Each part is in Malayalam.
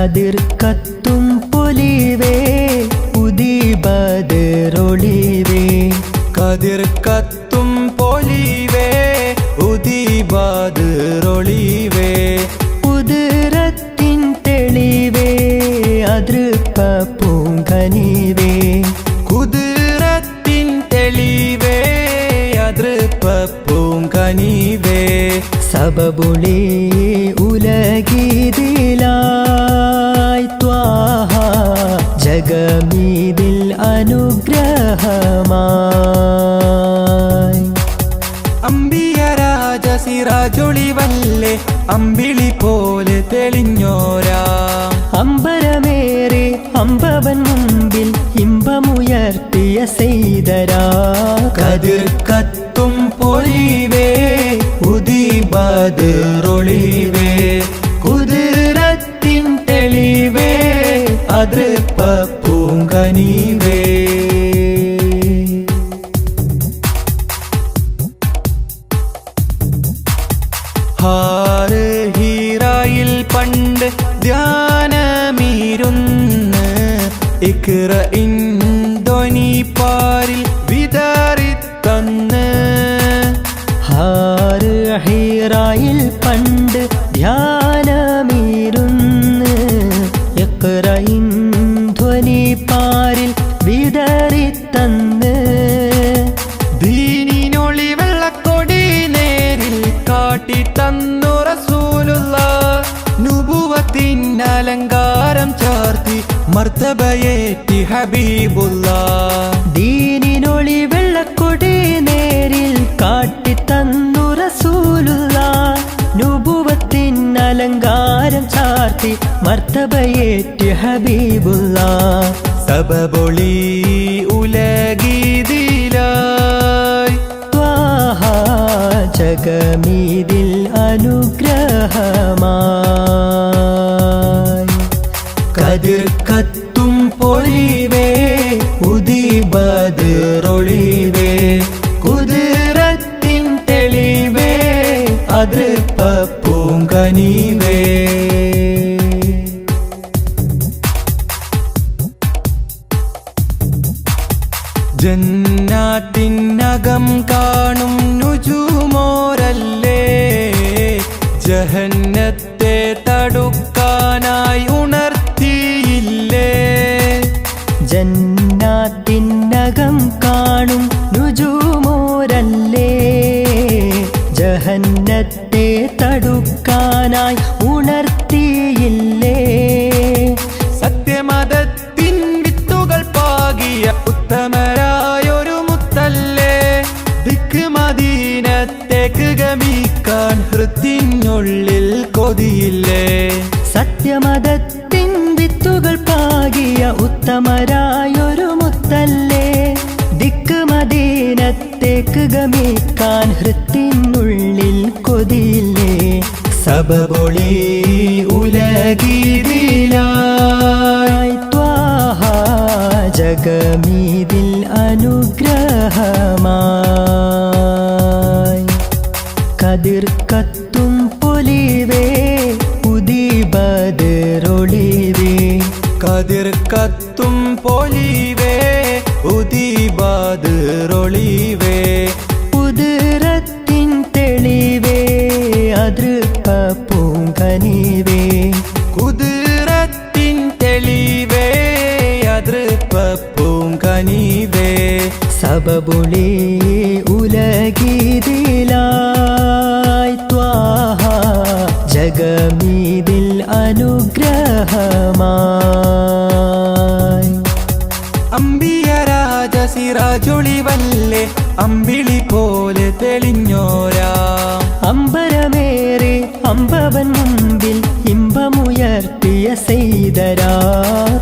കതിർ കത്തും പൊലിവേ ഉദിബദറൊളിവേ കതിർ കത്തും പൊലിവേ ഉദിബദറൊളിവേ കുതിരത്തിൻ തെളിവേ അതൃപ്പ പൂങ്കനിവേ കുതിരത്തിൻ തെളിവേ അതൃപ്പ പൂങ്കനിവേ സബബുളി ഉലഗീതിലായി ത്വാഹ ജഗമീതിൽ അനുഗ്രഹമായി അമ്പിയ രാജ സിറാജൊളിവല്ലേ അമ്പിളി പോലെ തെളിഞ്ഞോരാ അമ്പരമേറെ അമ്പവൻ മുമ്പിൽ ഇമ്പമുയർത്തിയ സെയ്തരാ കതിർ കത്തും പൊലിവേ ഉദിബദറൊളിവേ കുതിരത്തിൻ തെളിവേ അതൃപ്പ പൂങ്കനിവേ ഹാറ് ഹീറായിൽ പണ്ട് ധ്യാനമീരുന്ന് ഇഖ്റഇൻ ധ്വനി പാരിൽ വിതറിത്തന്ന് ഹാറ് ഹീറായിൽ പണ്ട് ധ്യാനമീരുന്ന് ഇഖ്റഇൻ ധ്വനി പാരിൽ വിതറിത്തന്ന് ദീനിനൊളി വെള്ളക്കൊടി നേരിൽ കാട്ടിത്തന്നു റസൂലുള്ളാഹ് നുബുവത്തിൻ അലങ്കാരം ചാർത്തി മർത്തബയേറ്റി ഹബീബുള്ളാഹ് ദീനിനൊളി വെള്ളക്കൊടി നേരിൽ കാട്ടിത്തന്നു റസൂലുള്ളാഹ് നുബുവത്തിൻ അലങ്കാരം ചാർത്തി മർത്തബയേറ്റി ഹബീബുള്ളാഹ് സബബൊളി ഉലഗീതിലായി ത്വാഹ ജഗമീതിൽ അനുഗ്രഹമായി കതിർ കത്തും പൊലിവേ ഉദിബദറൊളിവേ കുതിരത്തിൻ തെളിവേ അതൃപ്പ പൂങ്കനിവേ ജന്നാത്തിനകം കാണും നുജുമോരല്ലേ ജഹന്നത്തെ തടുക്കാനായി ഉണർത്തിയില്ലേ ജന്നാത്തിനകം കാണും നുജുമോരല്ലേ ജഹന്നത്തെ തടുക്കാനായി ഉണർത്തിയില്ലേ സത്യമതത്തിൻ വിത്തുകൾ പാകിയ ഉത്തമരായൊരു മുത്തല്ലേ ദിക്ക് മദീനത്തേക്ക് ഗമിക്കാൻ ഹൃത്തിനുള്ളിൽ കൊതിയില്ലേ സത്യമതത്തിൻ വിത്തുകൾ പാകിയ ഉത്തമരായൊരു മുത്തല്ലേ ദിക്ക് മദീനത്തേക്ക് ഗമിക്കാൻ ഹൃത്തിനുള്ളിൽ കൊതിയില്ലേ സബബൊളി ഉലഗീതിലായി ത്വാഹ ജഗമീതിൽ അനുഗ്രഹമായി കതിർ കത്തും പൊലിവേ ഉദിബദറൊളിവേ കതിർ കത്തും പൊലിവേ ഉദിബദറൊളിവേ കുതിരത്തിൻ തെളിവേ അതൃപ്പ പൂങ്കനിവേ കുതിരത്തിൻ തെളിവേ അതൃപ്പ പൂങ്കനിവേ സബബുളി ഉലഗീതിലായി ത്വാഹ ജഗമീതിൽ അനുഗ്രഹമായി അമ്പിയ രാജ സിറാജൊളിവല്ലേ അമ്പിളി പോലെ തെളിഞ്ഞോരാ അമ്പരമേറെ അമ്പവൻ മുമ്പിൽ ഇമ്പമുയർത്തിയ സെയ്തരാ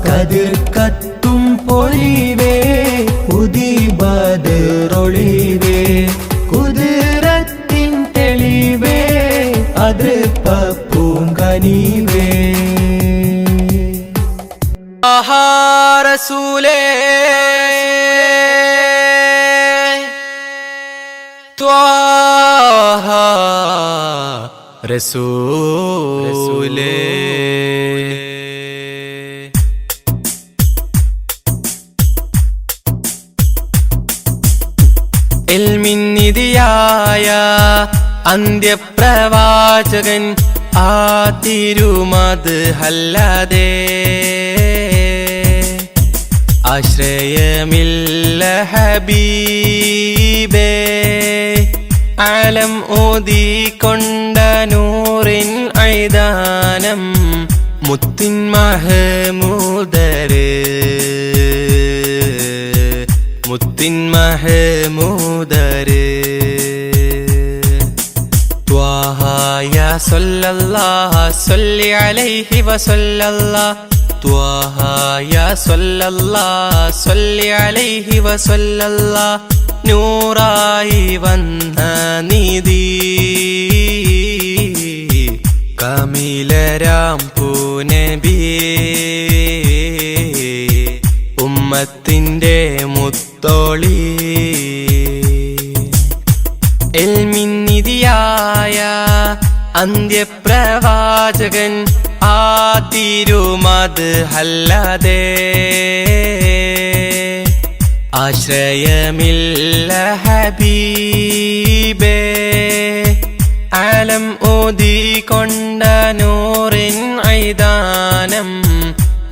കതിർ കത്തും പൊലിവേ ഉദിബദറൊളിവേ കുതിരത്തിൻ തെളിവേ അതൃപ്പ പൂങ്കനിവേ ആഹാ റസൂലേ ത്വാഹ റസൂലേ നിധിയായ അന്ത്യപ്രവാചകൻ ആ തിരുമത് അല്ലാതെ ആശ്രയമില്ല ഹബീബേ ആലം ഓതിക്കൊണ്ട നൂറിൻ ഐദാനം മുത്തിൻ മഹമൂദര് മുത്തിൻ മഹമൂദര് ത്വാഹ യാ സല്ലല്ലാഹു സല്ലി അലൈഹി വസല്ലല്ലാഹു ത്വാഹ യാ സല്ലല്ലാഹു സല്ലി അലൈഹി വസല്ലല്ലാഹു നൂറായി വന്ന നിധി കമിലരാം പൂനബിയേ ഉമ്മത്തിന്റെ മുത്തോളി എൽമിൻ നിധിയായ അന്ത്യപ്രവാചകൻ ആ തിരുമത് അല്ലാതെ ആശ്രയമില്ല ഹബീബേ ആലം ഓതിക്കൊണ്ട നൂറിൻ ഐദാനം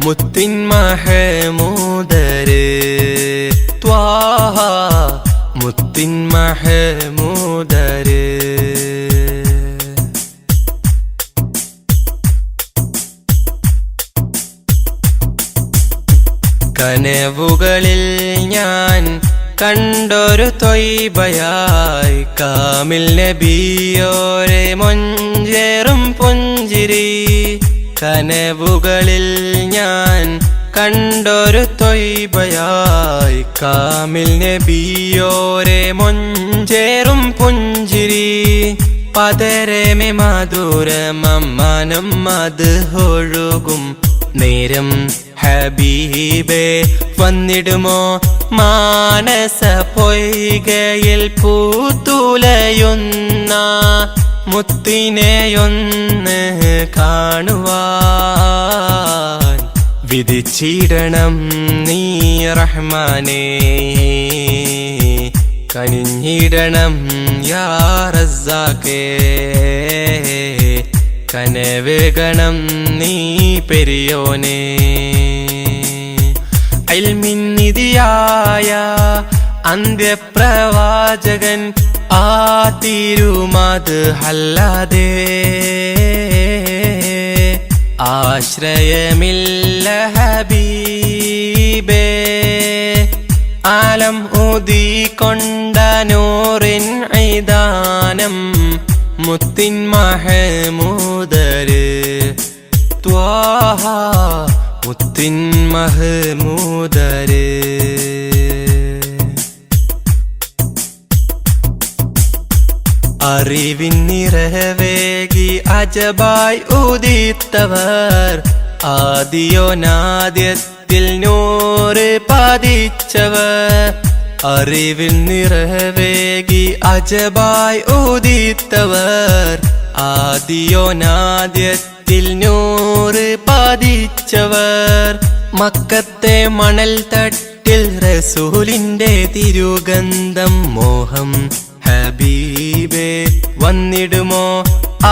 മുത്തിൻ മഹമൂദര് ത്വാഹ മുത്തിൻ മഹമൂദര് കനവുകളിൽ ഞാൻ കണ്ടൊരു തൊയ്ബയായി കാമിൽ നബിയോരെ മൊഞ്ചേറും പുഞ്ചിരി കനവുകളിൽ ഞാൻ കണ്ടൊരു തൊയ്ബയായി കാമിൽ നബിയോരെ മൊഞ്ചേറും പുഞ്ചിരി പതരമേ മധുരമനം അത് ഒഴുകും നേരം ഹബീബേ വന്നിടുമോ മാനസ പൊയ്കയിൽ പൂത്തുലയുന്ന മുത്തിനെയൊന്ന് കാണുവാൻ വിധിച്ചിടണം നീ റഹ്മാനേ കനിഞ്ഞിടണം യാ റസ്സാഖേ കനവേകണം നീ പെരിയോനേ ഇൽമിൻ നിധിയായ അന്ത്യപ്രവാചകൻ ആ തിരുമത് അല്ലാതെ ആശ്രയമില്ല ഹബീബേ ആലം ഊതിക്കൊണ്ട നൂറിൻ ഐദാനം മുത്തിൻ മഹമൂദര് ത്വാഹ മുത്തിൻ മഹമൂദര് അറിവിൻ നിറവേകി അജബായി ഉദിത്തവർ ആദിയോനാദ്യത്തിൽ നൂറ് പതിച്ചവർ അറിവിൻ നിറവേകി അജബായി ഉദിത്തവർ ആദിയോനാദ്യത്തിൽ നൂറ് പതിച്ചവർ മക്കത്തെ മണൽ തട്ടിൽ റസൂലിന്റെ തിരുഗന്ധം മോഹം ഹബീബേ വന്നിടുമോ ആ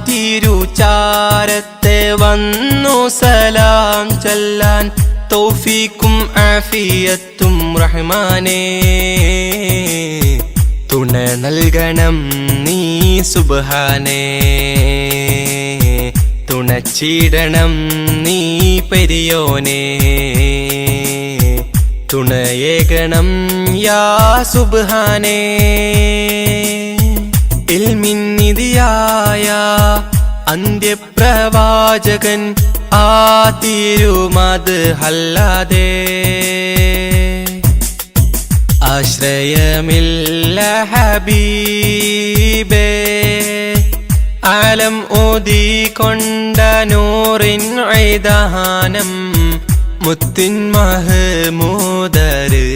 തിരുചാരത്തെ വന്നു സലാം ചൊല്ലാൻ തൗഫീക്കും ആഫിയത്തും റഹ്മാനേ തുണ നൽകണം നീ സുബ്ഹാനേ തുണച്ചിടണം നീ പെരിയോനേ തുണയേകണം യാ സുബ്ഹാനേ ഇൽമിൻ നിധിയായ അന്ത്യപ്രവാചകൻ ആ തിരുമത് അല്ലാതെ ആശ്രയമില്ല ഹബീബേ ആലം ഓതിക്കൊണ്ട നൂറിൻ ഐദാനം മുത്തിൻ മഹമൂദര്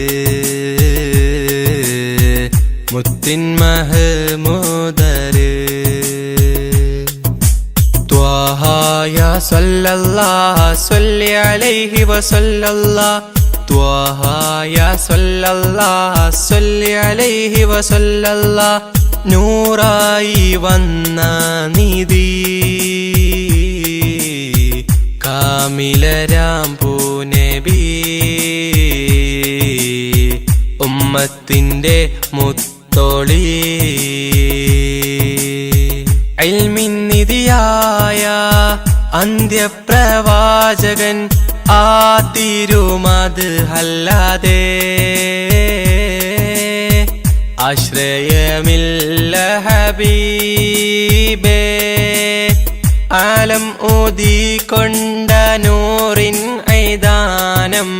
മുത്തിൻ മഹമൂദര് ത്വാഹ യാ സല്ലല്ലാഹു സല്ലി അലൈഹി വസല്ലല്ലാഹു ത്വാഹ യാ സല്ലല്ലാഹ് സല്ലി അലൈഹി വസല്ലല്ലാഹ് നൂറായി വന്ന നിധി കാമിലരാം പൂനബി ഉമ്മത്തിന്റെ മുത്തോളി ഇൽമിൻ നിധിയായ അന്ത്യപ്രവാചകൻ ആ തിരുമത് അല്ലാതെ ആശ്രയമില്ല ഹബീബേ ആലം ഊതിക്കൊണ്ട നൂറിൻ ഐദാനം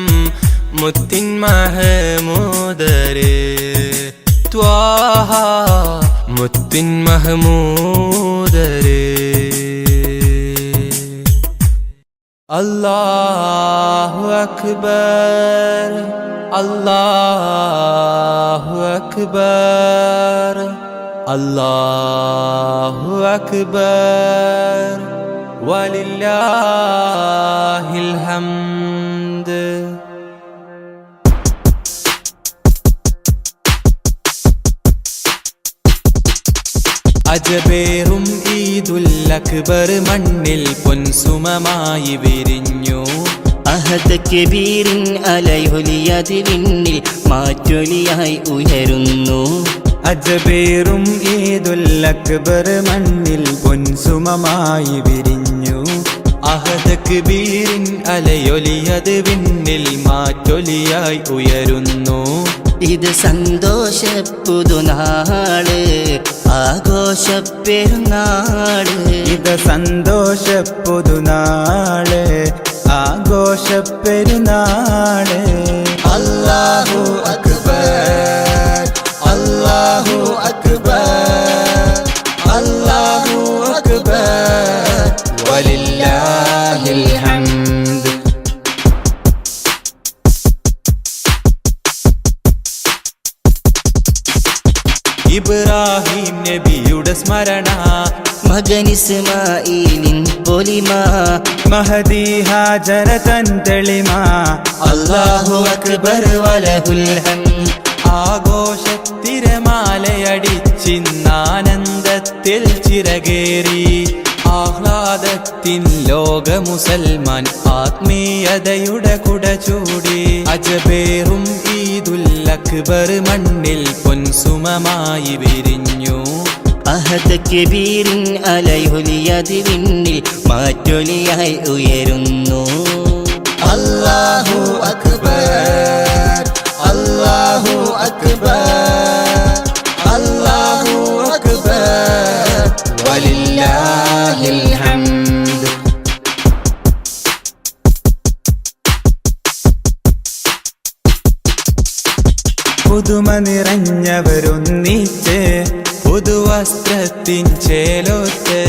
മുത്തിൻ മഹമൂദര് ത്വാഹ മുത്തിൻ മഹമൂദര് അല്ലാഹു അക്ബർ അല്ലാഹു അക്ബർ അല്ലാഹു അക്ബർ വലില്ലാഹിൽ ഹംദ്. അജബേറും ഈദുൽ അക്ബർ മണ്ണിൽ പൊൻസുമമായി വിരിഞ്ഞു. അഹദ് കബീറിൻ അലയൊലിയത് വിണ്ണിൽ മാറ്റൊലിയായി ഉയരുന്നു. അജബേറും ഈദുൽ അക്ബർ മണ്ണിൽ പൊൻസുമമായി വിരിഞ്ഞു. അഹദ് കബീറിൻ അലയൊലിയത് വിണ്ണിൽ മാറ്റൊലിയായി ഉയരുന്നു. ഇത് സന്തോഷ പുതുനാള് ആഘോഷ പെരുന്നാള്. ഇത് സന്തോഷ പുതുനാള് ആഘോഷ പെരുന്നാള്. അല്ലാഹു അക്ബർ അല്ലാഹു അക്ബർ അല്ലാഹു അക്ബർ വലില്ലാഹിൽ ഹംദ്. ഇബ്രാഹിം നബിയുടെ സ്മരണ മകൻ ഇസ്മാഈലിൻ പൊലിമ മഹദി ഹാജറ തൻ തെളിമ. അല്ലാഹു അക്ബർ വലഹുൽ ഹംദ്. ആഘോഷത്തിരമാലയടിച്ചിന്നാനന്ദത്തിൽ ചിറകേറി ആഹ്ലാദത്തിൻ ലോക മുസൽമാൻ ആത്മീയതയുടെ കുട ചൂടി. അജബേറും ഈദുൽ അക്ബർ മണ്ണിൽ പൊൻസുമമായി വിരിഞ്ഞു. അഹദ് കബീറിൻ അലയൊലിയത് വിണ്ണിൽ മാറ്റൊലിയായി ഉയരുന്നു. അല്ലാഹു അക്ബർ അല്ലാഹു അക്ബർ അല്ലാഹു അക്ബർ വലില്ലാഹിൽ ഹംദ്. പുതുമ നിറഞ്ഞവരൊന്നിച്ച് പുതുവസ്ത്രത്തിൻ ചേലോത്ത്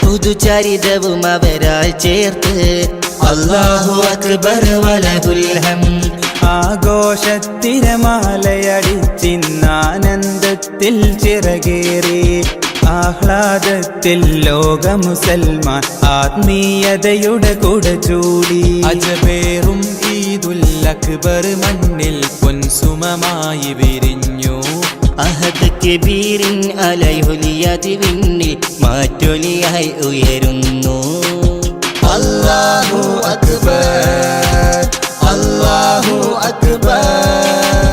പുതുചരിതവും അവരാൽ ചേർത്ത്. അല്ലാഹു അക്ബർ വലഹുൽ ഹംദ്. ആഘോഷത്തിരമാലയടിച്ചിന്നാനന്ദത്തിൽ ചിറകേറി ആഹ്ലാദത്തിൽ ലോക മുസൽമാൻ ആത്മീയതയുടെ കുട ചൂടി. അജബേറും ഈദുൽ അക്ബർ മണ്ണിൽ പൊൻസുമമായി വിരിഞ്ഞു. അഹദ് കബീറിൻ അലയൊലിയത് വിണ്ണിൽ മാറ്റൊലിയായി ഉയരുന്നു. അല്ലാഹു അക്ബർ അല്ലാഹു അക്ബർ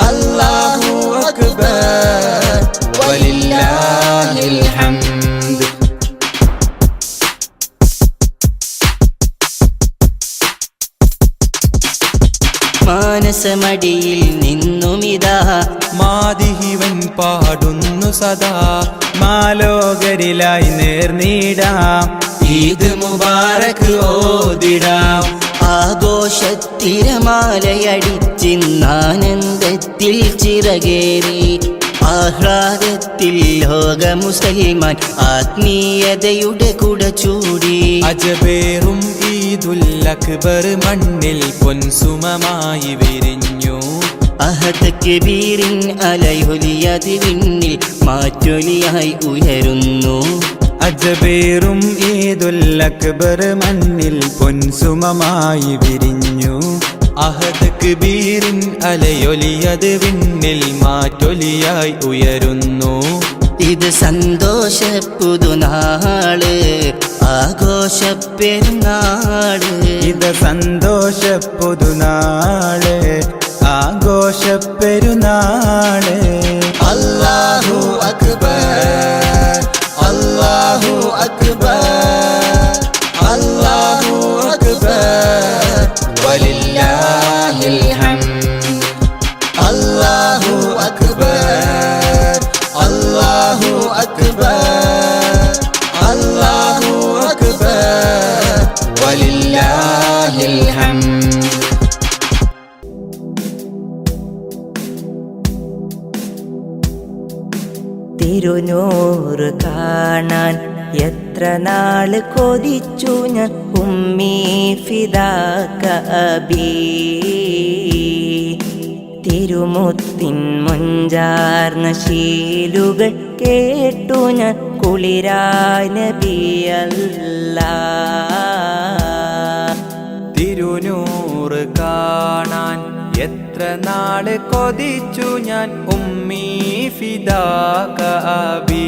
അല്ലാഹു അക്ബർ വലില്ലാഹിൽ ഹംദ്. മാനസമടിയിൽ നിന്നുമിതാ മാദിഹിവൻ പാടുന്നു സദാ. മാലോകരിലായി നേർനീടാം ഈദ് മുബാറക് ഓതിടാം. ആഘോഷത്തിരമാലയടിച്ചിന്നാനന്ദത്തിൽ ചിറകേറി ആഹ്ലാദത്തിൽ ലോക മുസൽമാൻ ആത്മീയതയുടെ കുട ചൂടി. അജബേറും ഈദുൽ അക്ബർ മണ്ണിൽ പൊൻസുമമായി വിരിഞ്ഞു. അഹദ് കബീറിൻ അലയൊലിയത് വിണ്ണിൽ മാറ്റൊലിയായി ഉയരുന്നു. അജബേറും ഈദുൽ അക്ബർ മണ്ണിൽ പൊൻസുമമായി വിരിഞ്ഞു. അഹദ് കബീറിൻ അലയൊലിയത് വിണ്ണിൽ മാറ്റൊലിയായി ഉയരുന്നു. ഇത് സന്തോഷ പുതുനാള് ആഘോഷ പെരുന്നാള്. ഇത് സന്തോഷ പുതുനാള് ആഘോഷ പെരുന്നാള്. അല്ലാഹു അക്ബർ അല്ലാഹു അക്ബർ അല്ലാഹു അക്ബർ വലില്ലാഹിൽ ഹംദ്. അല്ലാഹു അക്ബർ അല്ലാഹു അക്ബർ അല്ലാഹു അക്ബർ വലില്ലാഹിൽ ഹംദ്. തിരുനൂറ് കാണാൻ എത്ര നാള് കൊതിച്ചു ഞാൻ ഉമ്മീ ഫിദാക അബീ. തിരുമുത്തിൻ മുഞ്ചാർന്ന ശീലുകൾ കേട്ടു ഞാൻ കുളിരായ നബിയല്ലാ. തിരുനൂറ് കാണാൻ എത്ര നാള് കൊതിച്ചു ഞാൻ ഉമ്മീ ഫിദാക അബീ.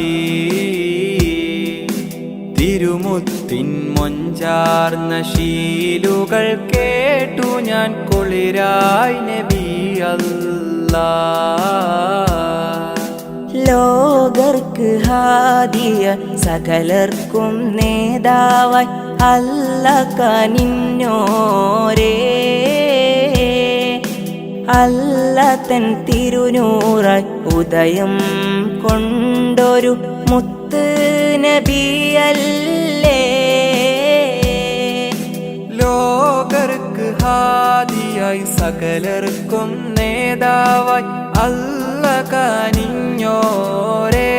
തിരുമുത്തിൻ മൊഞ്ചാർന്ന ശീലുകൾ കേട്ടു ഞാൻ കുളിരായി നബിയല്ലാ. ലോകർക്ക് ഹാദിയ സകലർക്കും നേതാവായി അല്ല കനിഞ്ഞോരേ. അല്ല തൻ തിരുനൂറായി ഉദയം കൊണ്ടൊരു മുത്ത് നബിയല്ലേ. ലോകർക്ക് ഹാദിയായി സകലർക്കും നേതാവായി അല്ല കനിഞ്ഞോരേ.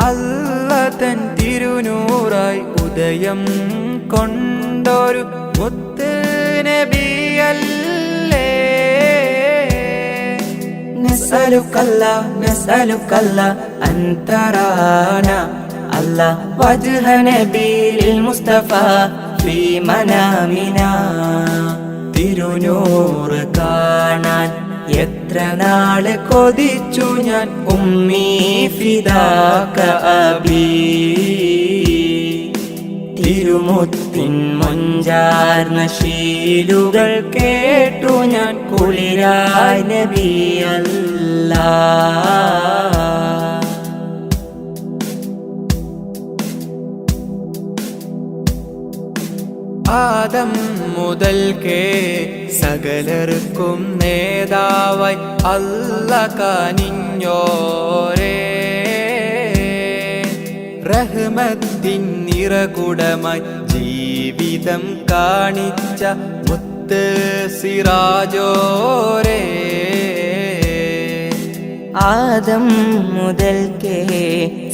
അല്ല തൻ തിരുനൂറായി ഉദയം കൊണ്ടൊരു മുത്ത് നബിയല്ലേ. നസ്അലുക്കല്ലാ നസ്അലുക്കല്ലാ അൻ തറാനാ അല്ലാ വജ്ഹ നബിയിൽ മുസ്തഫ ഫീ മനാമിനാ. തിരുനൂറ് കാണാൻ എത്ര നാള് കൊതിച്ചു ഞാൻ ഉമ്മീ ഫിദാക അബീ. തിരുമുത്തിൻ മൊഞ്ചാർന്ന ശീലുകൾ കേട്ടു ഞാൻ കുളിരായ നബിയല്ലാ. ആദം മുതൽക്കേ സകലർക്കും നേതാവായി അല്ല കനിഞ്ഞോരേ. റഹ്മത്തിൻ നിറകുടമായി ജീവിതം കാണിച്ച മുത്ത് സിറാജോരേ. ആദം മുതൽക്കേ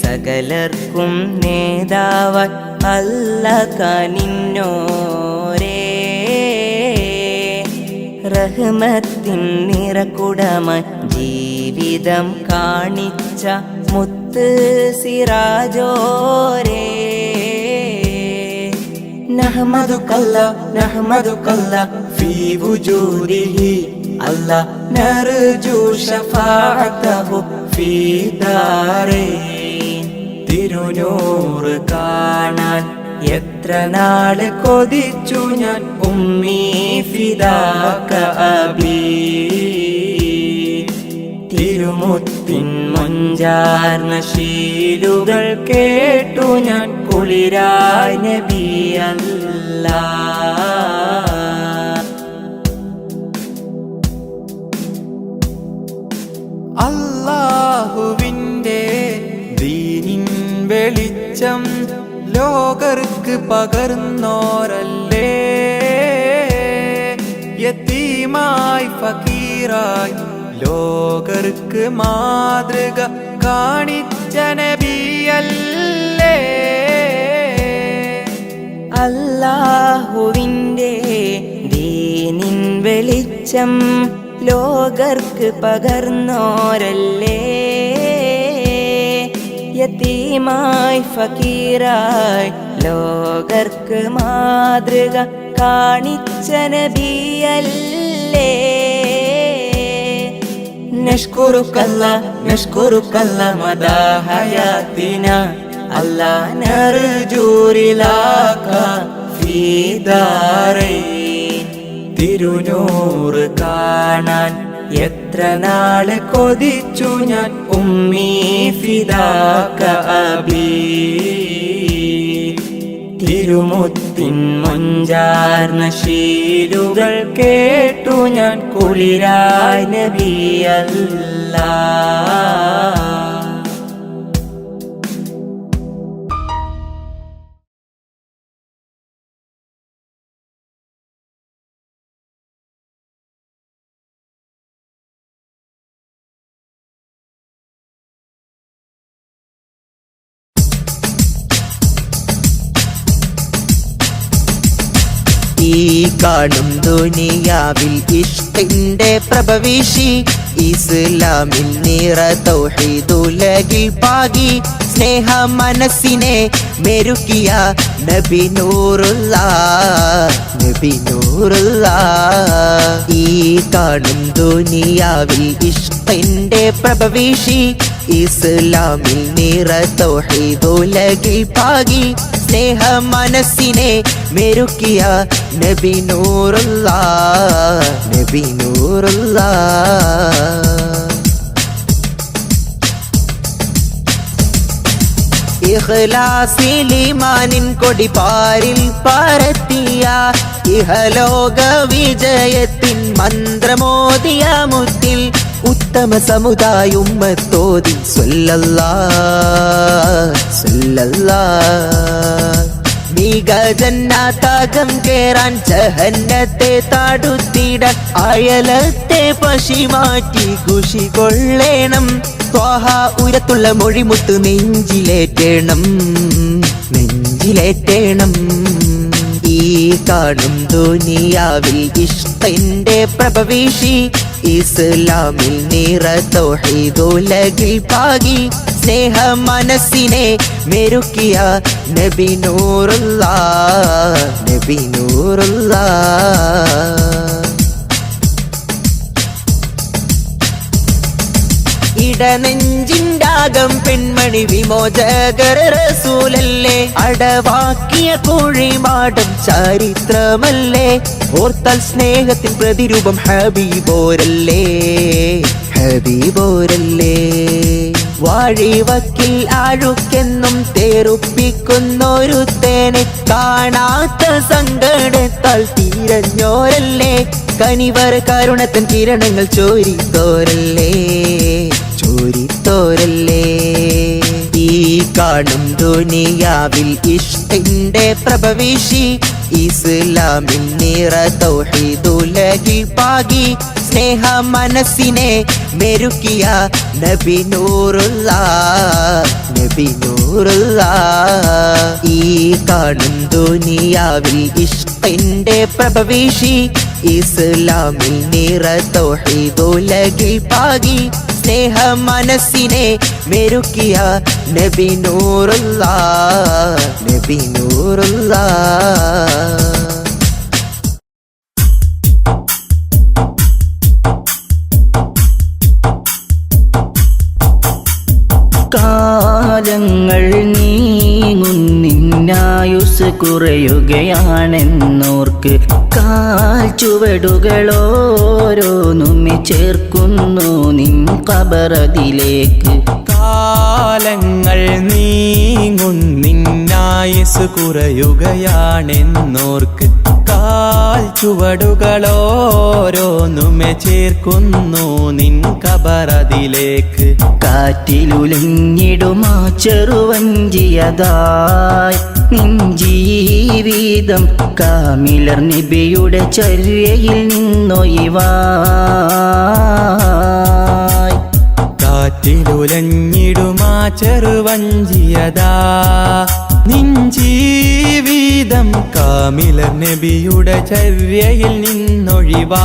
സകലർക്കും നേതാവായി അല്ല കനിഞ്ഞോരേ. റഹ്മത്തിൻ നിറകുടമായി ജീവിതം കാണിച്ച മുത്ത് സിറാജോരേ. നഹ്മദുകല്ലാ നഹ്മദുകല്ലാ ഫീ വുജൂദിഹി അല്ലാ നർജു ശഫാഅതഹു ഫീ ദാരൈൻ. തിരുനൂറ് കാണാൻ എത്ര നാള് കൊതിച്ചു ഞാൻ ഉമ്മീ ഫിദാക അബീ. തിരുമുത്തിൻ മൊഞ്ചാർന്ന ശീലുകൾ കേട്ടു ഞാൻ കുളിരായ നബിയല്ലാ. അല്ലാഹുവിൻ്റെ ദീനിൻ വെളിച്ചം ലോകർക്ക് പകർന്നോരല്ലേ. യതീമായി ഫക്കീറായി ലോകർക്ക് മാതൃക കാണിച്ച നബിയല്ലേ. അല്ലാഹുവിൻ്റെ ദീനിൻ വെളിച്ചം ലോകർക്ക് പകർന്നോരല്ലേ. യതീമായി ഫക്കീറായി ലോകർക്ക് മാതൃക കാണിച്ച നബിയല്ലേ. നഷ്കുറുക്കല്ല നഷ്കുറുക്കല്ല മദാ ഹയാത്തിന അല്ലാ നർജൂരിലാക ഫീ ദാരൈൻ. തിരുനൂറ് കാണാൻ എത്ര നാള് കൊതിച്ചു ഞാൻ ഉമ്മീ ഫിദാക അബീ. തിരുമുത്തിൻ മൊഞ്ചാർന്ന ശീലുകൾ കേട്ടു ഞാൻ കുളിരായി നബിയല്ലാ. ഈ കാണും ദുനിയാവിൽ ഇഷ്കിന്റെ പ്രഭവിഷി ഇസ്ലാമിൽ നിറ തൗഹീദുലകിൽ പാകി സ്നേഹ മനസ്സിനെ മെരുക്കിയ നബി നൂറുള്ള നബി നൂറുള്ള. ഈ കാണും ദുനിയാവിൽ ഇഷ്കിന്റെ പ്രഭവിഷി ഇസ്ലാമിൽ നിറ തൗഹീദുലകിൽ പാകി സ്നേഹ മനസ്സിനെ മെരുക്കിയ നബി നൂറുള്ള നബി നൂറുള്ള. ഇഖ്ലാസിലിമാനിൻ കൊടി പാരിൽ പരത്തിയ ഇഹലോക വിജയത്തിൻ മന്ത്രമോദിയ മുത്തിൽ ഉത്തമ സമുദായ ഉമ്മത്തോതി സ്വല്ലല്ലാഹ് സ്വല്ലല്ലാഹ്. മിക ജന്നാതകം കേറാൻ ജഹന്നത്തെ തടുത്തിടാൻ അയലത്തെ പശി മാറ്റി ഖുശി കൊള്ളേണം. ത്വാഹ ഉയരത്തുള്ള മൊഴിമുത്ത് നെഞ്ചിലേറ്റേണം നെഞ്ചിലേറ്റേണം. ഈ കാണും ദുനിയാവിൽ ഇഷ്കിന്റെ പ്രഭവിഷി ഇസ്ലാമിൽ നിറ തൗഹീദുലകിൽ പാകി സ്നേഹ മനസ്സിനെ മെരുക്കിയ നബി നൂറുള്ള നബി നൂറുള്ള. ഇടനെഞ്ചിൻ്റാകം പെൺമണി വിമോചകർ റസൂലല്ലേ. അടവാക്കിയ കുഴിമാടം ചരിത്രമല്ലേ. ഓർത്താൽ സ്നേഹത്തിൻ പ്രതിരൂപം ഹബീബോരല്ലേ ഹബീബോരല്ലേ. വാഴിവക്കിൽ ആഴുക്കെന്നും തേറുപ്പിക്കുന്നൊരു തേനെ കാണാത്ത സങ്കടത്താൽ തീരഞ്ഞോരല്ലേ. കനിവർ കരുണത്തൻ കിരണങ്ങൾ ചോരിത്തോരല്ലേ ചോരിത്തോരല്ലേ. ഈ കാണും ദുനിയാവിൽ ഇഷ്കിന്റെ പ്രഭവിഷി ഇസ്ലാമിൽ നിറ തൗഹീദുലകിൽ പാകി സ്നേഹ മനസ്സിനെ മെരുക്കിയ നബി നൂറുള്ള നബി നൂറുള്ള. ഈ കാണും ദുനിയാവിൽ ഇഷ്കിന്റെ പ്രഭവിഷി ഇസ്ലാമിൽ നിറ തൗഹീദുലകിൽ പാകി സ്നേഹ മനസ്സിനെ മെരുക്കിയ നബി നൂറുള്ള നബി നൂറുള്ള. കാലങ്ങൾ നീങ്ങുന്നിന്നായുസ് കുറയുകയാണെന്നോർക്ക് കാൽ ചുവടുകളോരോന്നുമ്മെ ചേർക്കുന്നു നിൻ ഖബറതിലേക്ക്. കാലങ്ങൾ നീങ്ങുന്നിന്നായുസ് കുറയുകയാണെന്നോർക്ക് കാൽ ചുവടുകളോരോന്നുമെ ചേർക്കുന്നു നിൻ ഖബറതിലേക്ക്. കാറ്റിലുലഞ്ഞിടുമാ ചെറുവഞ്ചിയതായി നിൻ ജീവിതം കാമിലർ നബിയുടെ ചര്യയിൽ നിന്നൊഴിവായി. കാറ്റിലുലഞ്ഞിടുമാ ചെറുവഞ്ചിയതാ നിൻ ജീവിതം കാമിലർ നബിയുടെ ചര്യയിൽ നിന്നൊഴിവായി.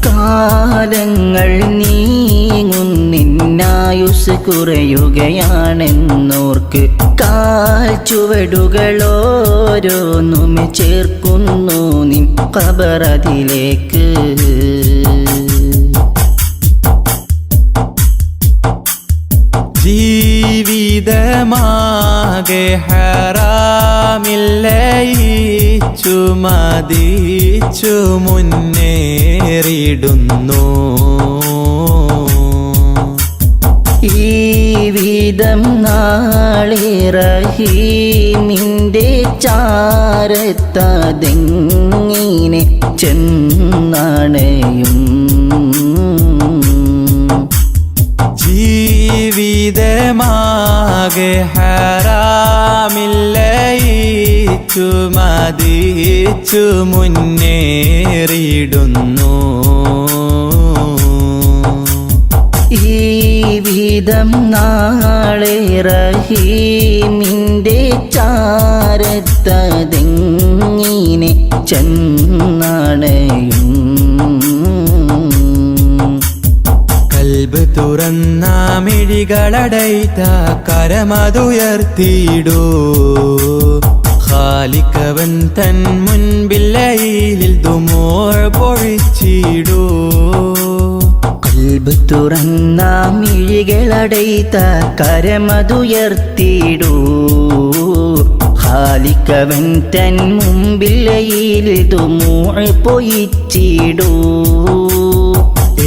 കാലങ്ങൾ നീങ്ങുന്നിന്നായുസ് ആയുസ് കുറയുകയാണെന്നോർക്ക് കാൽ ചുവടുകളോരോന്നുമെ ചേർക്കുന്നു നിൻ ഖബറതിലേക്ക്. ജീവിതമാകെ ഹറാമില്ലയിച്ചു മതിച്ചു മുന്നേറിടുന്നു. ഈ വിധം നാളെ റഹീമിൻ്റെ ചാരത്തതെങ്ങിനെ ചെന്നണയും. ജീവിതമാകെ ഹറാമില്ലയിച്ചു മതിച്ചു മുന്നേറിടുന്നു. ഈ വിധം നാളെ റഹീമിൻ്റെ ചാരത്തതെങ്ങിനെ ചെന്നണയും. കൽബ് തുറന്ന മിഴികളടൈത്ത കരമതുയർത്തിയിടൂ. ഖാലിക്കവൻ തൻ മുൻപില്ലയിൽ ദുമൂഅ പൊഴിച്ചിടൂ. കൽബ് തുറന്ന മിഴികളടൈത്ത കരമതുയർത്തിടൂ. ഖാലിക്കവൻ തൻ മുമ്പില്ലയിൽ ദുമൂഅ പൊഴിച്ചിടൂ.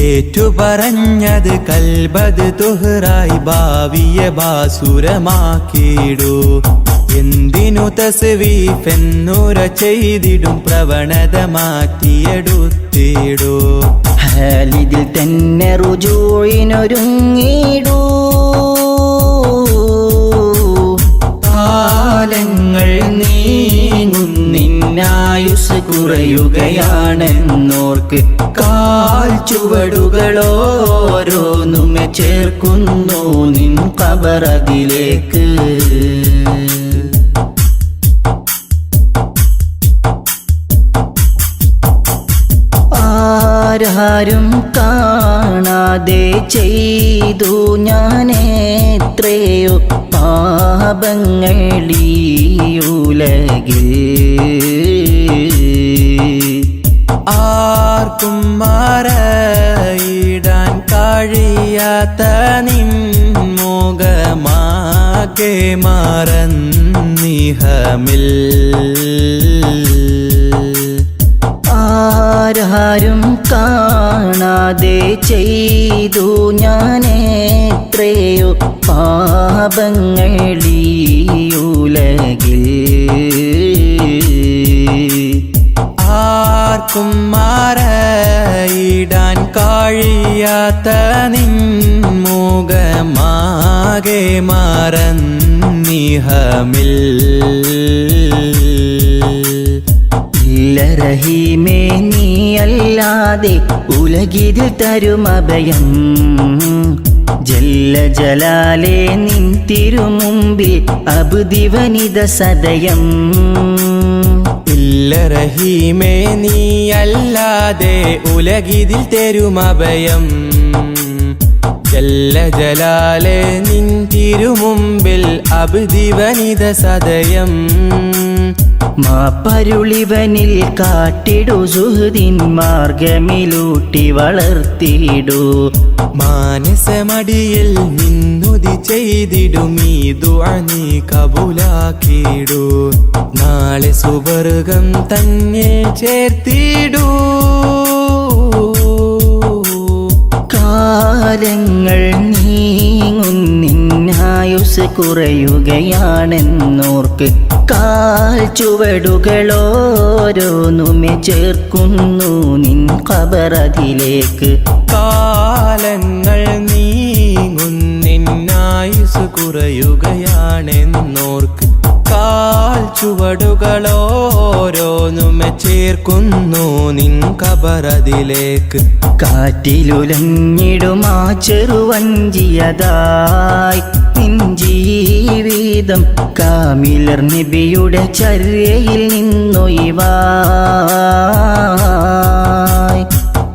ഏറ്റുപറഞ്ഞത് കൽബത് തുഹറായി ഭാവിയെ ബാസുരമാക്കിയിടൂ. എന്തിനു തസ്വീഫെന്നുര ചെയ്തിടും പ്രവണത മാറ്റിയെടുത്തിടൂ. ഹാലിദിൽ തന്നെ റുജൂഇനൊരുങ്ങിടൂ. കാലങ്ങൾ നീങ്ങുന്നിന്നായുസ് കുറയുകയാണെന്നോർക്ക് കാൽ ചുവടുകളോരോന്നുമെ ചേർക്കുന്നു നിൻ ഖബറതിലേക്ക്. ആരും കാണാതെ ചെയ്തു ഞാനെത്രയോ പാപങ്ങളീ ഉലകിൽ. ആർക്കും മറയിടാൻ കഴിയാത്ത നിൻ മുഖമാകെ മറന്നിഹമിൽ. ആരും കാണാതെ ചെയ്തു ഞാനെത്രയോ പാപങ്ങളീ ഉലകിൽ. ആർക്കും മറയിടാൻ കഴിയാത്ത നിൻ മുഖമാകെ മറന്നിഹമിൽ. ഇല്ല റഹീമേ നീയല്ലാതെ ഉലകിതിൽ തരുമഭയം. ജല്ല ജലാലേ നിൻ തിരുമുമ്പിൽ അബ്ദിവനിത സദയം. ഇല്ല റഹീമേ നീയല്ലാതെ ഉലകിതിൽ തരുമഭയം. ജല്ല ജലാലേ നിൻ തിരുമുമ്പിൽ അബ്ദിവനിത സദയം. മാപ്പരുളിവനിൽ കാട്ടിടു സുഹൃദിൻ മാർഗമിലൂട്ടി വളർത്തിയിടൂ. മാനസമടിയിൽ നിന്നുതി ചെയ്തിടും ഈ ദുആ നീ കബൂലാക്കിടൂ. നാളെ സുവർഗം തന്നെ ചേർത്തിടൂ. കാലങ്ങൾ നീങ്ങുന്നിന്നായുസ് കുറയുകയാണെന്നോർക്ക് കാൽ ചുവടുകളോരോന്നുമെ ചേർക്കുന്നു നിൻ ഖബറതിലേക്ക്. കാലങ്ങൾ നീങ്ങുന്നിന്നായുസ് കുറയുകയാണെന്നോർക്ക് കാൽ ചുവടുകളോരോന്നുമെ ചേർക്കുന്നു നിൻ ഖബറതിലേക്ക്. കാറ്റിലുലഞ്ഞിടുമാ ചെറുവഞ്ചിയതായി നിൻ ജീവിതം കാമിലർ നബിയുടെ ചര്യയിൽ നിന്നൊഴിവായി.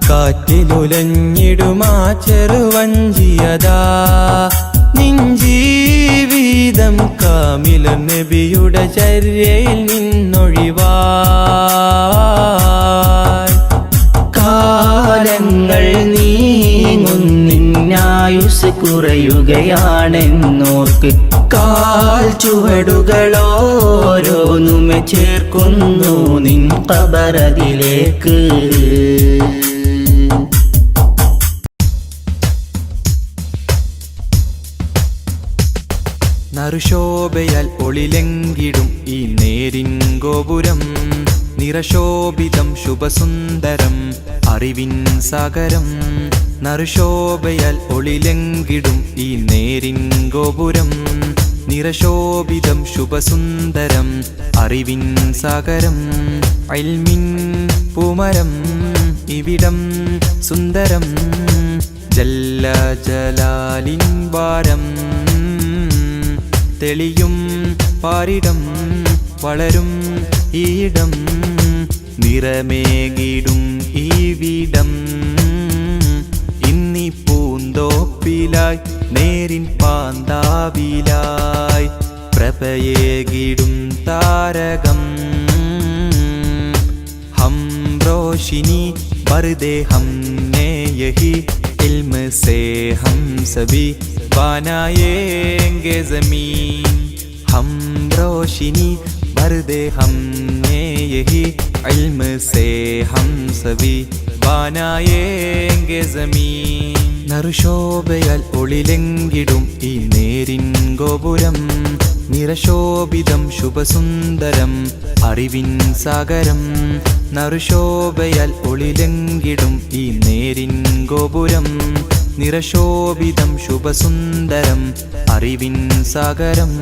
കാറ്റിലുലഞ്ഞിടുമാ ചെറുവഞ്ചിയതാ ചര്യയിൽ നിന്നൊഴിവായി. കാലങ്ങൾ നീങ്ങുന്നിന്നായുസ് കുറയുകയാണെന്നോർക്ക് കാൽ ചുവടുകളോരോന്നുമെ ചേർക്കുന്നു നിൻ ഖബറതിലേക്ക്. നറുശോഭയാൽ ഒളിലെങ്കിടും ഈ നേരിൻ ഗോപുരം, നിറശോഭിതം ശുഭസുന്ദരം അറിവിൻ സാഗരം. നറുശോഭയാൽ ഒളിലെങ്കിടും ഈ നേരിൻ ഗോപുരം, നിറശോഭിതം ശുഭസുന്ദരം അറിവിൻ സാഗരം. ഇൽമിൻ പൂമരം ഇവിടം സുന്ദരം, ജല്ല ജലാലിൻ വാരം. തെളിയും പാരിടം വളരും ഈയിടം, നിറമേകിടും ഈ വീടം. ഇന്നി പൂന്തോപ്പിലായി നേരിൻ പാന്താവിലായി, പ്രഭയേകിടും താരകം. ഹം റോഷിനി ബർദേ ഹംനെ യഹി इल्म से हम सभी बनाएंगे ज़मीन. हम रोशनी भर दे हमने यही इल्म से हम सभी बनाएंगे ज़मीन. നറുശോഭയാൽ ഒളിലെങ്കിടും ഈ നേരിൻ ഗോപുരം, നിറശോഭിതം ശുഭസുന്ദരം അറിവിൻ സാഗരം. നറുശോഭയാൽ ഒളിലെങ്കിടും ഈ നേരിൻ ഗോപുരം, നിറശോഭിതം ശുഭസുന്ദരം അറിവിൻ സാഗരം.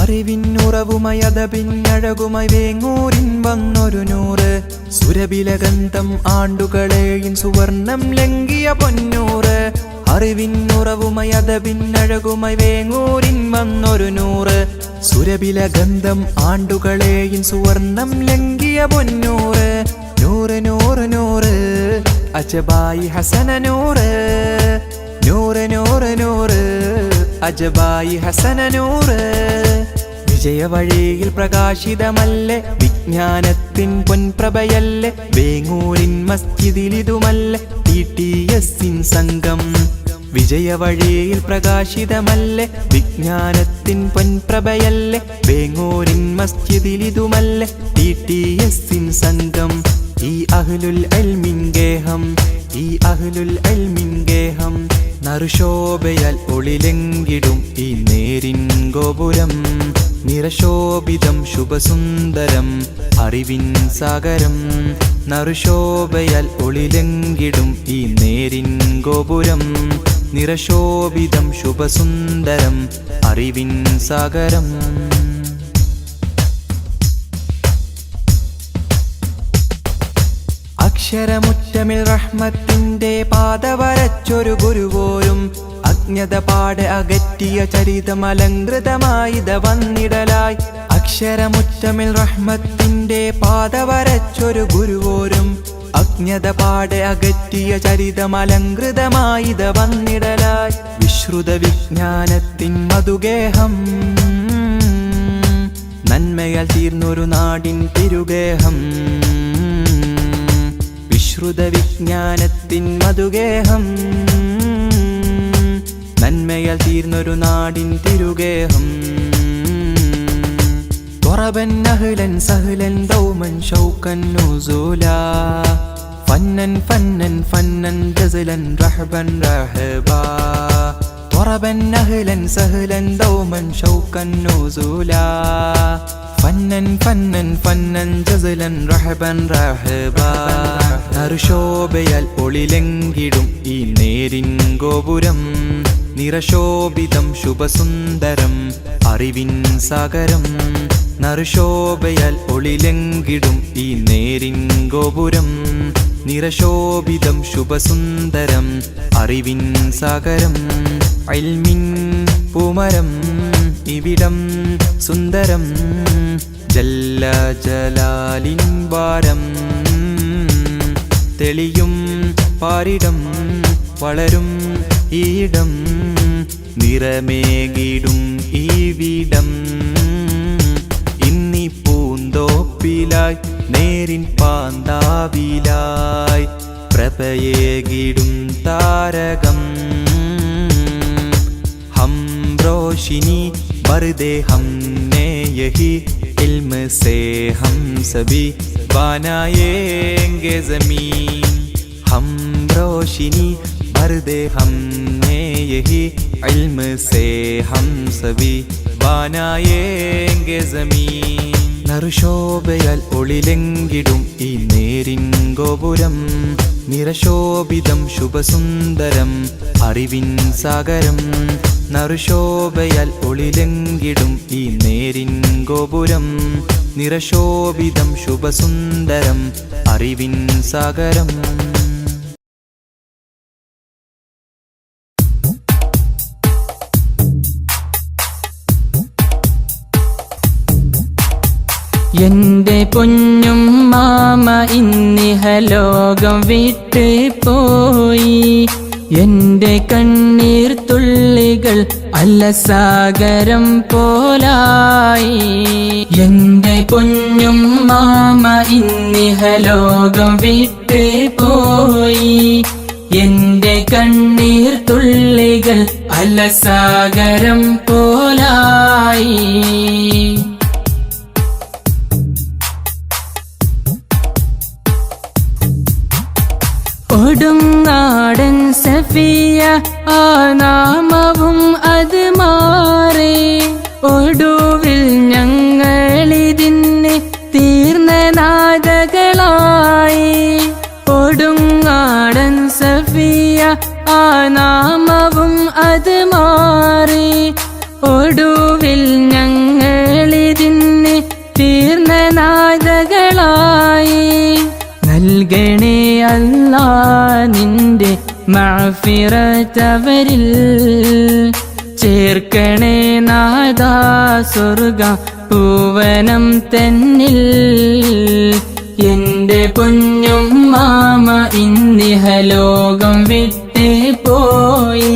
അറിവിന്നുറവുമയതപിന്നഴകുമായി വേങ്ങൂരിൻ വന്നൊരു നൂറ്, സുരബിലഗന്ധം ആണ്ടുകളെയും സുവർണം ലംഘിയ പൊന്നൂറ്. അറിവിന്നുറവുമയതപിന്നഴകുമായി വേങ്ങൂരിൻ വന്നൊരു നൂറ്, സുരബിലഗന്ധം ആണ്ടുകളെയും സുവർണം ലംഘിയ പൊന്നൂറ്. നൂറ് നൂറ് നൂറ് അജബായി ഹസന നൂറ്, നൂറ് നൂറ് നൂറ് അജബായി ഹസന നൂറ്. വിജയവഴിയിൽ പ്രകാശിതമല്ലേ വിജ്ഞാനത്തിൻ പൊൻപ്രഭയല്ലേ, വേങ്ങൂരിൻ മസ്ജിദിലിതുമല്ലേ TTS സംഘം. വിജയവഴിയിൽ പ്രകാശിതമല്ലേ വിജ്ഞാനത്തിൻ പൊൻപ്രഭയല്ലേ, വേങ്ങൂരിൻ മസ്ജിദിലിതുമല്ലേ TTS സംഘം. ഈ അഹ്ലുൽ ഇൽമിൻ ഗേഹം, ഈ അഹ്ലുൽ ഇൽമിൻ ഗേഹം. നറുശോഭയാൽ ഒളിലെങ്കിടും ഈ നേരിൻ ഗോപുരം, നിറശോഭിതം ശുഭസുന്ദരം അറിവിൻ സാഗരം. നറുശോഭയാൽ ഒളിലെങ്കിടും ഈ നേരിൻ ഗോപുരം, നിറശോഭിതം ശുഭസുന്ദരം അറിവിൻ സാഗരം. അക്ഷരമുറ്റമിൽ റഹ്മത്തിന്റെ പാത വരച്ചൊരു ഗുരുവോരും, അജ്ഞത പാടെ അകറ്റിയ ചരിതം അലങ്കൃതമായിത വന്നിടലായി. അക്ഷരമുറ്റമിൽ റഹ്മത്തിന്റെ പാത വരച്ചൊരു ഗുരുവോരും, അജ്ഞത പാടെ അകറ്റിയ ചരിതം അലങ്കൃതമായിത വന്നിടലായി. വിശ്രുത വിജ്ഞാനത്തിൻ മധുഗേഹം, നന്മയാൽ തീർന്നൊരു നാടിൻ തിരുഗേഹം. വിശ്രുത വിജ്ഞാനത്തിൻ മധുഗേഹം, നന്മയാൽ തീർന്നൊരു നാടിൻ തിരുഗേഹം. ضربن أهلا سهلا دوما شوقا نزولا، فنا فنا فنا جزلا رحبا رحبا. ضربن أهلا سهلا دوما شوقا نزولا، فنا فنا فنا جزلا رحبا رحبا. നറുശോഭയാൽ ഒളിലെങ്കിടും ഈ നേരിൻ ഗോപുരം, നിറശോഭിതം ശുഭസുന്ദരം അറിവിൻ സാഗരം. നറുശോഭയാൽ ഒളിലെങ്കിടും ഈ നേരിൻ ഗോപുരം, നിറശോഭിതം ശുഭസുന്ദരം അറിവിൻ സാഗരം. ഇൽമിൻ പൂമരം ഇവിടം സുന്ദരം, ജല്ല ജലാലിൻ വാരം. തെളിയും പാരിടം വളരും ഈയിടം, നിറമേകിടും ഈവിടം ഇന്നി പൂന്തോപ്പിലായി നേരിൻ പാന്താവിലായി പ്രഭയേകിടും താരകം हम रोशनी बरदे हमने यही इल्म से हम सभी बनाएंगे ज़मीन हम रोशनी बरदे हमने यही इल्म से हम सभी बनाएंगे ज़मीन നറുശോഭയാൽ ഒളിലെങ്കിടും ഈ നേരിൻ ഗോപുരം നിറശോഭിതം ശുഭസുന്ദരം അറിവിൻ സാഗരം നറുശോഭയാൽ ഒളിലെങ്കിടും ഈ നേരിൻ ഗോപുരം നിറശോഭിതം ശുഭസുന്ദരം അറിവിൻ സാഗരം എന്റെ പൊന്നും മാമ ഇന്നിഹലോകം വിട്ട് പോയി എന്റെ കണ്ണീർ തുള്ളികൾ അലസാഗരം പോലായി എന്റെ പൊന്നും മാമ ഇന്നിഹലോകം വിട്ട് പോയി എന്റെ കണ്ണീർ തുള്ളികൾ അലസാഗരം പോലായി കൊടുങ്ങാടൻ സഫിയ ആ നാമവും അത് മാറി ഒടുവിൽ ഞങ്ങളിതിന് തീർന്ന നാദകളായി കൊടുങ്ങാടൻ സഫിയ ആ നാമവും അത് മാറി ഒടുവിൽ ഞങ്ങളിതിന് തീർന്ന നാദകളായി നൽകണേ അല്ലാ നിന്റെ മഅ്ഫിറത്തവരിൽ ചേർക്കണേ നാദാ സ്വർഗ പൂവനം തന്നിൽ എന്റെ പൊന്നും മാമ ഇന്നിഹലോകം വിട്ടേ പോയി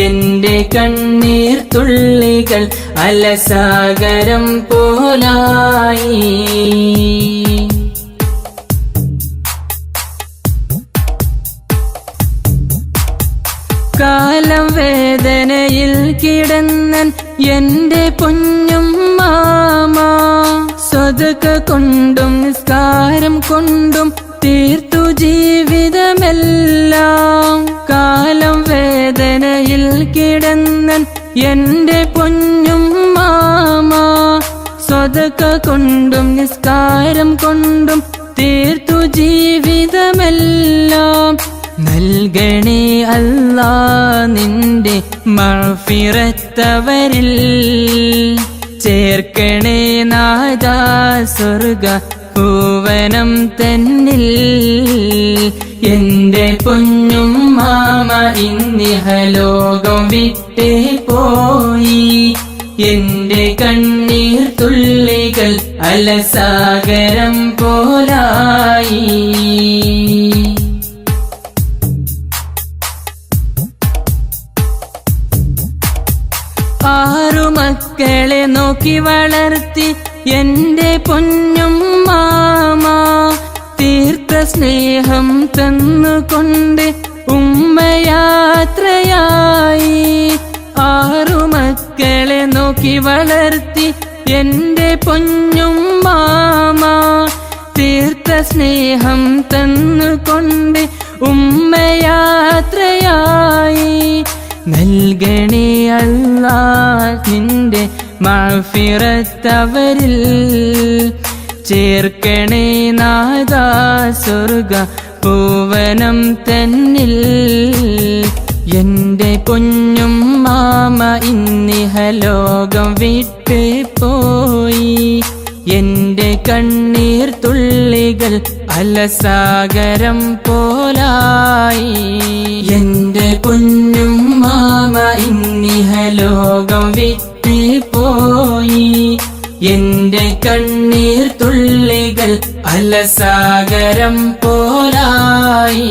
എന്റെ കണ്ണീർ തുള്ളികൾ അലസാഗരം പോലായി കാലം വേദനയിൽ കിടന്നൻ എന്റെ പൊന്നും മാമ സ്വതക കൊണ്ടും നിസ്കാരം കൊണ്ടും തീർത്തു ജീവിതമെല്ലാം കാലം വേദനയിൽ കിടന്നൻ എന്റെ പൊന്നും മാമ സ്വതക കൊണ്ടും നിസ്കാരം കൊണ്ടും തീർത്തു ജീവിതമെല്ലാം നൽകണേ അല്ലാ നിന്റെ മഅ്ഫിറത്തവരിൽ ചേർക്കണേ നാദാ സ്വർഗ പൂവനം തന്നിൽ എന്റെ പൊന്നും മാമ ഇന്നിഹലോകം വിട്ടേ പോയി എന്റെ കണ്ണീർ തുള്ളികൾ അലസാഗരം പോലായി ആറു മക്കളെ നോക്കി വളർത്തി എന്റെ പൊന്നും മാമ തീർത്ത സ്നേഹം തന്നുകൊണ്ട് ഉമ്മയാത്രയായി ആറു മക്കളെ നോക്കി വളർത്തി എന്റെ പൊന്നും മാമ തീർത്ത സ്നേഹം തന്നുകൊണ്ട് ഉമ്മയാത്രയായി നൽകണേ അല്ലാ നിന്റെ മഅ്ഫിറത്തവരിൽ ചേർക്കണേ നാദാ സ്വർഗ പൂവനം തന്നിൽ എന്റെ പൊന്നും മാമ ഇന്നിഹലോകം വിട്ട് പോയി എന്റെ കണ്ണീർ തുള്ളികൾ അലസാഗരം പോലായി എന്റെ പൊന്നും മാമ ഇന്നിഹലോകം വിട്ട് പോയി എന്റെ കണ്ണീർ തുള്ളികൾ അലസാഗരം പോലായി